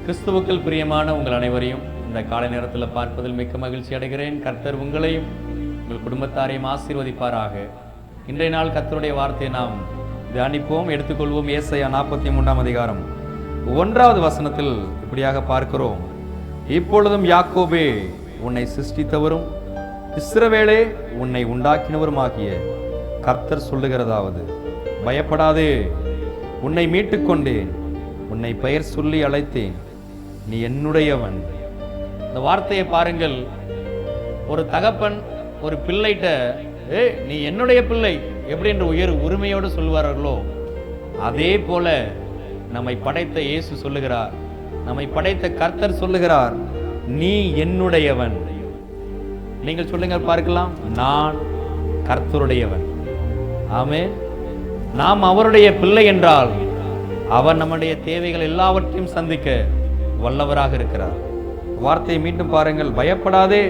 கிறிஸ்துவுக்குள் பிரியமான உங்கள் அனைவரையும் இந்த காலை நேரத்தில் பார்ப்பதில் மிக்க மகிழ்ச்சி அடைகிறேன். கர்த்தர் உங்களையும் உங்கள் குடும்பத்தாரையும் ஆசீர்வதிப்பாராக. இன்றைய நாள் கர்த்தருடைய வார்த்தையை நாம் தியானிப்போம், எடுத்துக்கொள்வோம். ஏசாயா 43ஆம் அதிகாரம் 1வது வசனத்தில் இப்படியாக பார்க்கிறோம். இப்பொழுதும் யாக்கோபே, உன்னை சிருஷ்டித்தவரும் இஸ்ரவேலே, உன்னை உண்டாக்கினவருமாகிய கர்த்தர் சொல்லுகிறதாவது, பயப்படாதே, உன்னை மீட்டுக் கொண்டேன், உன்னை பெயர் சொல்லி அழைத்தேன், நீ என்னுடையவன். இந்த வார்த்தையை பாருங்கள். ஒரு தகப்பன் ஒரு பிள்ளைகிட்ட நீ என்னுடைய பிள்ளை எப்படி என்று உரிமையோடு சொல்லுவார்களோ, அதே போல நம்மை படைத்த இயேசு சொல்லுகிறார், நம்மை படைத்த கர்த்தர் சொல்லுகிறார், நீ என்னுடையவன். நீங்கள் சொல்லுங்கள் பார்க்கலாம், நான் கர்த்தருடையவன். ஆமென். நாம் அவருடைய பிள்ளை என்றால் அவர் நம்முடைய தேவைகள் எல்லாவற்றையும் சந்திக்க வல்லவராக இருக்கிறார். வார்த்தையை மீண்டும் பாருங்கள். பயப்படாதே,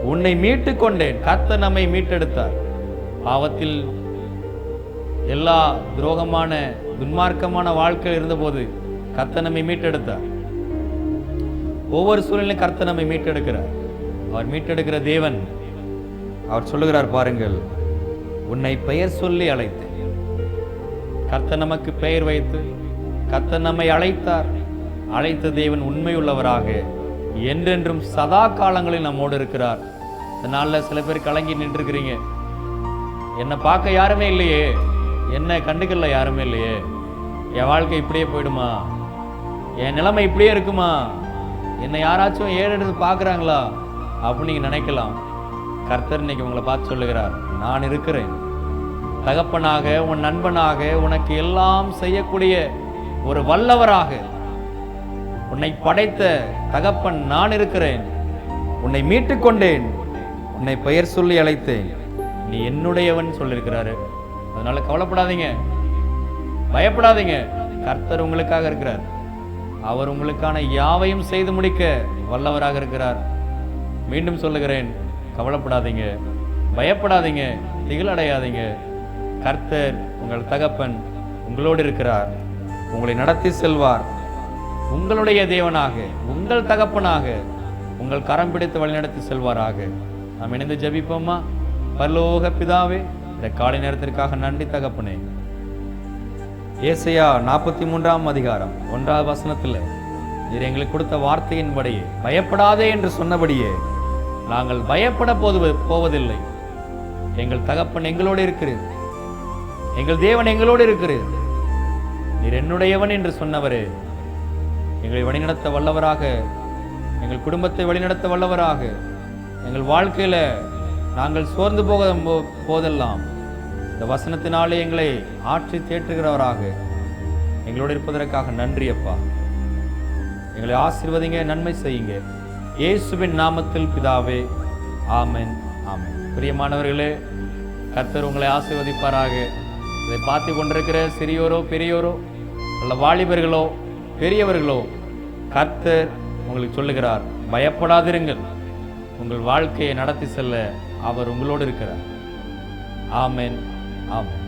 உன்னை மீட்டு கொண்டேன். கர்த்தர் நம்மை மீட்டெடுத்தார். பாவத்தில் எல்லா துரோகமான துன்மார்க்கமான வாழ்க்கை இருந்தபோது கர்த்தர் நம்மை மீட்டெடுத்தார். ஒவ்வொரு சூழ்நிலையும் கர்த்தர் நம்மை மீட்டெடுக்கிறார். அவர் மீட்டெடுக்கிற தேவன். அவர் சொல்லுகிறார் பாருங்கள், உன்னை பெயர் சொல்லி அழைத்தேன். கர்த்தர் நமக்கு பெயர் வைத்து கர்த்தர் நம்மை அழைத்தார். அழைத்த தேவன் உண்மையுள்ளவராக என்றென்றும் சதா காலங்களில் நம்மோடு இருக்கிறார். இந்த நாளில் சில பேர் கலங்கி நின்றுக்கிறீங்க. என்னை பார்க்க யாருமே இல்லையே, என்னை கண்டுக்கல யாருமே இல்லையே, என் வாழ்க்கை இப்படியே போயிடுமா, என் நிலைமை இப்படியே இருக்குமா, என்னை யாராச்சும் ஏறெடுத்து பார்க்குறாங்களா அப்படின்னு நீங்கள் நினைக்கலாம். கர்த்தர் இன்னைக்கு உங்களை பார்த்து சொல்லுகிறார், நான் இருக்கிறேன். தகப்பனாக, உன் நண்பனாக, உனக்கு எல்லாம் செய்யக்கூடிய ஒரு வல்லவராக உன்னை படைத்த தகப்பன் நான் இருக்கிறேன். உன்னை மீட்டுக் கொண்டேன், உன்னை பெயர் சொல்லி அழைத்தேன், நீ என்னுடையவன் சொல்லியிருக்கிறாரு. அதனால கவலைப்படாதீங்க, பயப்படாதீங்க. கர்த்தர் உங்களுக்காக இருக்கிறார். அவர் உங்களுக்கான யாவையும் செய்து முடிக்க வல்லவராக இருக்கிறார். மீண்டும் சொல்லுகிறேன், கவலைப்படாதீங்க, பயப்படாதீங்க, திகிலடையாதீங்க. கர்த்தர் உங்கள் தகப்பன் உங்களோடு இருக்கிறார். உங்களை நடத்தி செல்வார். உங்களுடைய தேவனாக, உங்கள் தகப்பனாக உங்கள் கரம் பிடித்து வழிநடத்தி செல்வாராக. நாம் இணைந்து ஜெபிப்போமா? பரலோக பிதாவே, இந்த காலை நேரத்திற்காக நன்றி தகப்பனே. ஏசாயா 43ஆம் அதிகாரம் 1வது வசனத்தில் நீர் எங்களுக்கு கொடுத்த வார்த்தையின்படியே, பயப்படாதே என்று சொன்னபடியே நாங்கள் பயப்பட போவதில்லை. எங்கள் தகப்பன் எங்களோடு இருக்கிறது, எங்கள் தேவன் எங்களோடு இருக்கிறது. நீர் என்னுடையவன் என்று சொன்னவரே, எங்களை வழிநடத்த வல்லவராக, எங்கள் குடும்பத்தை வழிநடத்த வல்லவராக, எங்கள் வாழ்க்கையில நாங்கள் சோர்ந்து போதெல்லாம் இந்த வசனத்தினாலே எங்களை ஆற்றி தேற்றுகிறவராக எங்களோடு இருப்பதற்காக நன்றி அப்பா. எங்களை ஆசீர்வதிங்க, நன்மை செய்யுங்க. இயேசுவின் நாமத்தில் பிதாவே, ஆமென், ஆமென். பிரியமானவர்களே, கர்த்தர் உங்களை ஆசீர்வதிப்பாராக. இதை பார்த்து கொண்டிருக்கிற சிறியோரோ பெரியோரோ அல்ல வாலிபர்களோ பெரியவர்களோ, கர்த்தர் உங்களுக்கு சொல்லுகிறார், பயப்படாதிருங்கள். உங்கள் வாழ்க்கையை நடத்தி செல்ல அவர் உங்களோடு இருக்கிறார். ஆமென், ஆமென்.